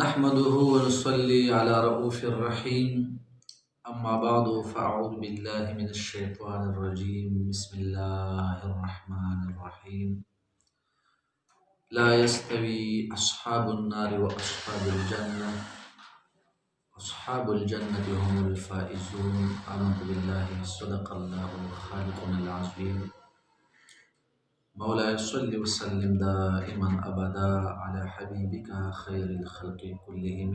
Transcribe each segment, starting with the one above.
نحمده ونصلي على رؤوف الرحيم أما بعد فأعوذ بالله من الشيطان الرجيم بسم الله الرحمن الرحيم لا يستوي أصحاب النار وأصحاب الجنة أصحاب الجنة هم الفائزون آمنت بالله صدق الله خالقنا العظيم مولاي صل وسلم دائما أبدا على حبيبك خير الخلق كلهم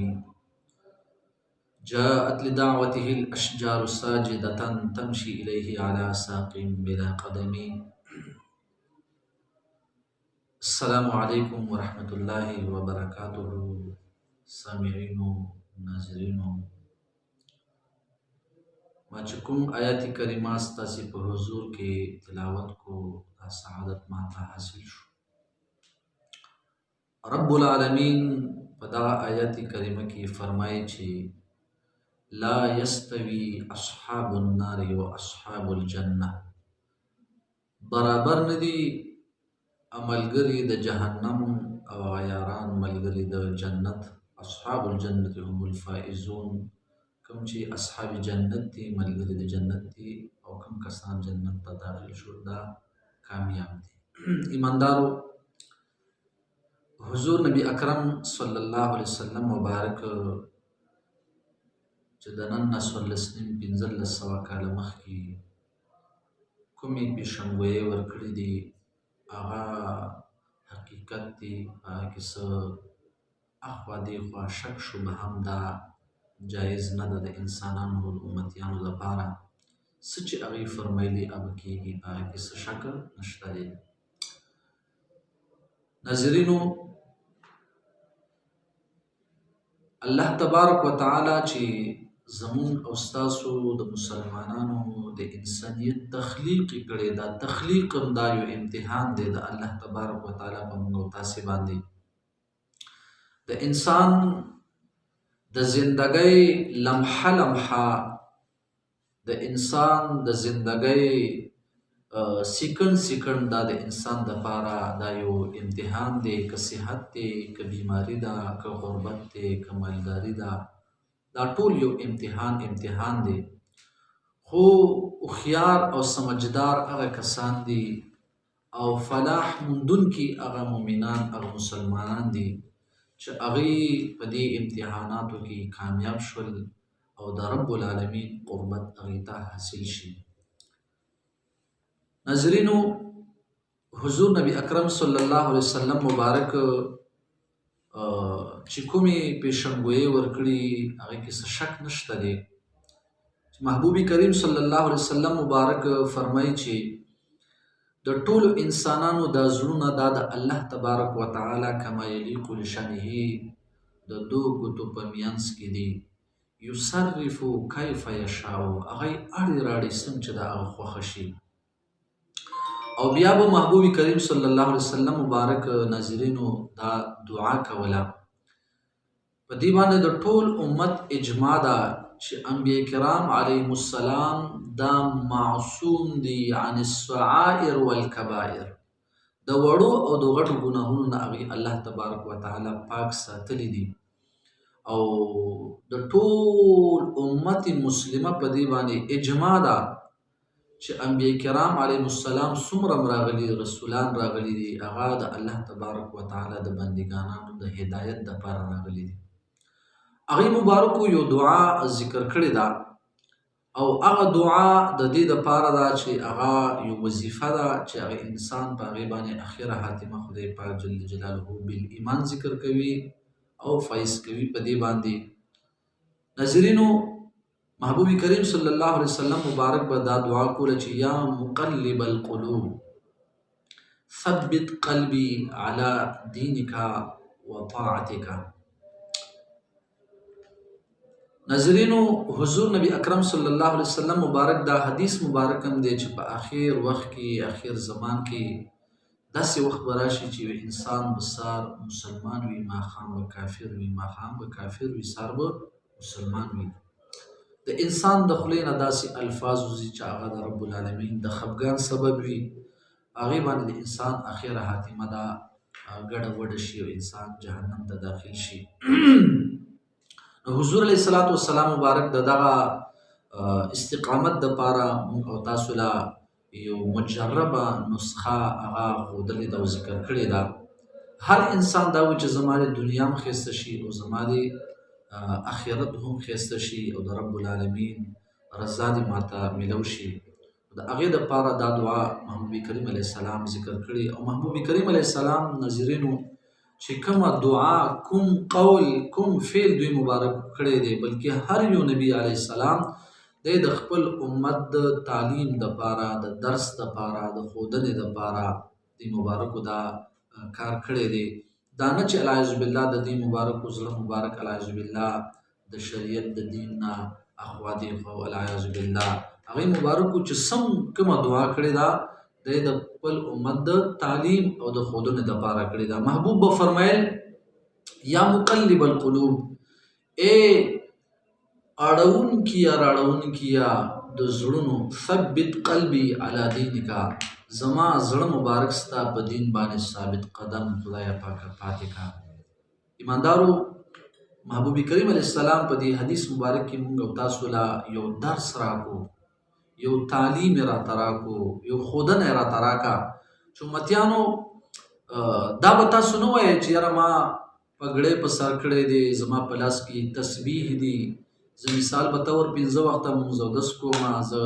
جاءت لدعوته الأشجار ساجدة تمشي إليه على ساق بلا قدم. السلام عليكم ورحمة الله وبركاته. سامعين ناظرين، ما چې کوم آیات کریمه ستاسې په حضور کې تلاوت کو دا سعادت ما ته حاصل شو. رب العالمین په دغه آیات کریمه کې فرمایي چې لا يستوي اصحاب النار و اصحاب الجنه، برابر ندي عملګري د جهنم او عیاران ملګري د جنت. اصحاب الجنه هم الفائزون، کوم چې اصحاب جنت دي ملګري د جنت دي او کوم کسان جنت ته داخل شو دا کامیاب دي. ایماندارو، حضور نبی اکرم صلی الله علیه وسلم مبارک چې د نن نه 1500 کاله مخکې کومې پیشنګویۍ ورکړي دي هغه حقیقت دی. هغه کې څه اخوا دیخوا شک شبه هم دا جایز نه ده د انسانانو د امتیانو لپاره. څه چې هغې فرمایلي هغه کېږي، هغه کې څه شک نشته دی. ناظرینو، الله تبارک وتعالی چې زمون او ستاسو د مسلمانانو د انسانیت تخلیق کړي، دا تخلیق هم دا یو امتحان دی د الله تبارک وتعالی په موږ او تاسې باندې. د انسان د زندګۍ لمحه لمحه، د انسان د زندګۍ سیکنډ سیکنډ دا د انسان دپاره دا یو امتحان دی. که صحت دی، که بیماري ده، که غربت دی، که مالداري ده، دا ټول یو امتحان دی. خو هوښیار او سمجدار هغه کسان دي او فلاح موندونکي هغه مؤمنان، هغه مسلمانان دي چې هغوی په دې امتحاناتو کې کامیاب شول او د رب العالمین قربت هغوی ته حاصل شي. ناظرینو، حضور نبی اکرم صلی الله علیه وسلم مبارک چې کومې پیشنګویۍ ورکړي هغې کې څه شک نشته دی. محبوب کریم صلی الله علیه وسلم مبارک فرمایي چې د ټولو انسانانو دا زړونه دا د الله تبارک وتعالی کما یلیق لشانه د دو ګوتو په منځ کې دي. یصرف کیف یشاء، هغه اړې راړې سم چې د هغه خوښه شي. او بیا به محبوب کریم صلی الله علیه وسلم مبارک ناظرینو دا دعا کوله. په دې باندې د ټول امت اجماع ده چې انبیاء کرام علیهم السلام دا معصوم دي عن الصغائر والکبائر، د وړو او د غټو ګناهونو نه هغوی الله تبارک وتعالی پاک ساتلی دي. او د ټول امت مسلمه په دې باندې اجماع ده چې انبیاء کرام علیهم السلام څومره راغلي رسولان راغلي دي هغه د الله تبارک وتعالی د بندګانانو د هدایت دپاره راغلي دي. هغوی مبارکو یو دعا ذکر کړې ده او هغه دعا د دې دپاره ده چې هغه یو وظیفه ده چې هغه انسان په هغې باندې اخره حاتمه خدای پاک جل جلاله بالایمان ذکر کوي او فیض کوي په دې باندې. ناظرینو، محبوب کریم صلی الله علیه وسلم مبارک به دا دعا کوله چې یا مقلب القلوب ثبت قلبی علی دینک و طاعتک. ناظرینو، حضور نبی اکرم صلی الله علیه وسلم مبارک دا حدیث مبارک هم دی چې په آخر وخت کې، آخر زمان کې داسې وخت به راشي چې انسان به سار مسلمان وي، ماښام به کافر وي، ماښام به کافر وي، سار به مسلمان وي. د انسان د خولې نه داسې الفاظ وځي چې هغه د رب العالمین د خفګان سبب وي، هغې باندې د انسان اخره حاتمه ده ګډه وډه شي او انسان جهنم ته داخل شي. حضور علیه الصلاۃ والسلام مبارک د دغه استقامت دپاره موږ او تاسو له یو مجربه نسخه هغه ښودلې ده او ذکر کړې ده. هر انسان دا وایي چې زما د دنیا هم ښایسته شي او زما د اخرت هم ښایسته شي او د رب العالمین رضا دې ماته میلو شي. د هغې دپاره دا دعا محبوب کریم علیه السلام ذکر کړي. او محبوب کریم علیه السلام ناظرینو چې کومه دعا، کوم قول، کوم فعل دوی مبارک کړی دی، بلکې هر یو نبی علیه السلام دی د خپل امت د تعلیم دپاره، د درس دپاره، د ښودنې دپاره دی مبارکو دا کار کړی دی. دا نه چې العیاذ بالله د دې مبارکو زړه مبارک العیاذ بالله د شریعت د دین نه اخوا دیخوا العیاذ بالله هغې مبارکو چې سم کومه دعا کړې ده دی د خپل امت د تعلیم او د ښودنې دپاره کړې ده. محبوب به فرمیل یا مقلب القلوب، ای اړونکیه راړونکیه د زړونو، ثبت قلبي علی دینکا، زما زړه مبارک ستا په دین باندې ثابت قدم خدایه پاکه پاتې کا. ایماندارو، محبوب کریم علیه السلام په دې حدیث مبارک کې موږ او تاسو له یو درس راکو، یو تعلیم یې راته راکو، یو ښودنه یې راته راکه چې امتیانو دا به تاسو نه وایئ چې یاره ما پګړی په سر کړی دی، زما په لاس کې تسبیح دي، زه مثال په طور 5 وخته مونځ اودس کومه، زه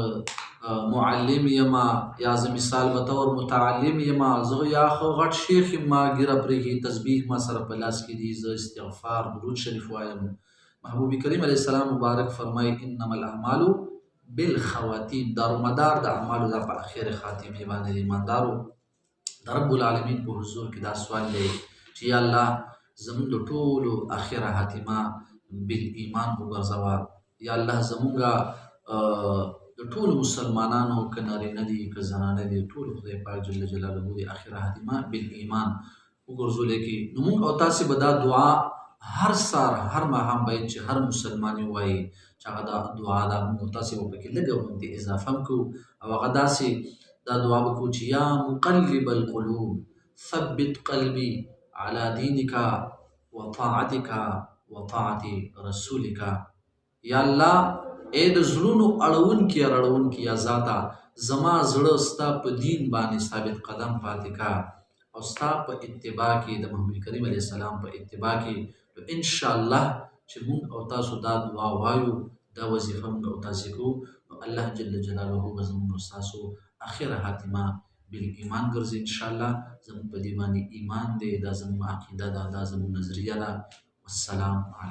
معلم یم، یا زه مثال په طور متعلم یم، زه یا خو غټ شیخ یم، ما ږیره پرېږي، تسبیح ما سره په لاس کې دي، زه استغفار درود شریف وایم. محبوب کریم علیه السلام مبارک فرمایي انما الاعمال بالخواتیم، دارومدار د اعمالو دا په اخر خاتمې باندې دی. ایماندارو، د رب العالمین په حضور کې دا سوال دی چې یا الله زمونږ د ټولو اخره خاتمه بالایمان وګرځوه. یا الله زمونږه د ټولو مسلمانانو که نارینه دي که زنانه دي ټولو خدای پاک جل جلاله د اخره خاتمه بالایمان وګرځولې کړي. نو موږ او تاسې به دا دعا هر سهار هر ماښام باید چې هر مسلمان یې ووایي چې هغه دا دعا ده. موږ او تاسې به پکې لږه غوندې اضافه هم کوو او هغه داسې دا دعا به کوو چې یا مقلب القلوب ثبت قلبي على دینک وطاعتک وطاعت رسولک. یا الله، ای د زړونو اړونکي راړونکي یا ذاته، زما زړه ستا په دین باندې ثابت قدم پاتې کا او ستا په اتباع کې د محمد کریم علیه السلام په اتباع کې. نو انشاءالله چې موږ او تاسو دا دعا وایو، دا وظیفه موږ او تاسې کوو، نو الله جل جلاله به زموږ او ستاسو اخره خاتمه بالایمان ګرځي. انشاءالله زموږ په دې باندې ایمان دی، دا زموږ عقیده ده، دا زموږ نظریه ده. والسلام علیکم.